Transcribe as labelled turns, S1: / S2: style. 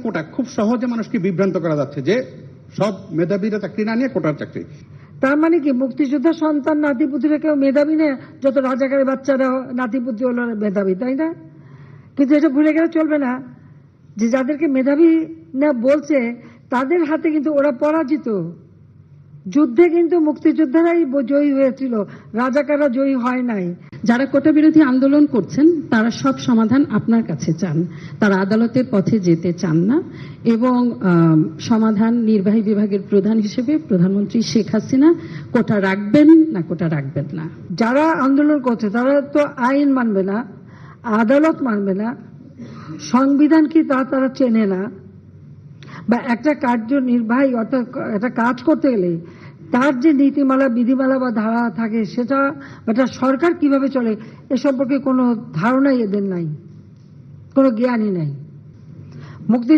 S1: কোটা খুব সহজে মানুষকে বিভ্রান্ত করা যাচ্ছে যে সব মেধাবীরা চাকরি না নিয়ে কোটার চাকরি।
S2: তার মানে কি মুক্তিযোদ্ধার সন্তান নাতিপুতিরা কেউ মেধাবী না, যত রাজাকারের বাচ্চারা নাতিপুতি হলো মেধাবী, তাই না? কিন্তু এটা ভুলে গেলে চলবে না যে যাদেরকে মেধাবী না বলছে তাদের হাতে কিন্তু ওরা পরাজিত। যুদ্ধে কিন্তু মুক্তিযোদ্ধারাই জয়ী হয়েছিল, রাজাকাররা জয়ী হয় নাই।
S3: যারা কোটা বিরোধী আন্দোলন করছেন তারা সব সমাধান আপনার কাছে চান, তারা আদালতের পথে যেতে চান না, এবং সমাধান নির্বাহী বিভাগের প্রধান হিসেবে প্রধানমন্ত্রী শেখ হাসিনা কোটা রাখবেন না কোটা রাখবেন না।
S2: যারা আন্দোলন করছে তারা তো আইন মানবে না, আদালত মানবে না, সংবিধান কি তা তারা চেনে না, বা একটা কার্যনির্বাহী অর্থাৎ একটা কাজ করতে গেলে তার যে নীতিমালা বিধিমালা বা ধারা থাকে সেটা একটা সরকার কিভাবে চলে এ সম্পর্কে কোনো ধারণাই এদের নাই, কোনো জ্ঞানই নাই। মুক্তি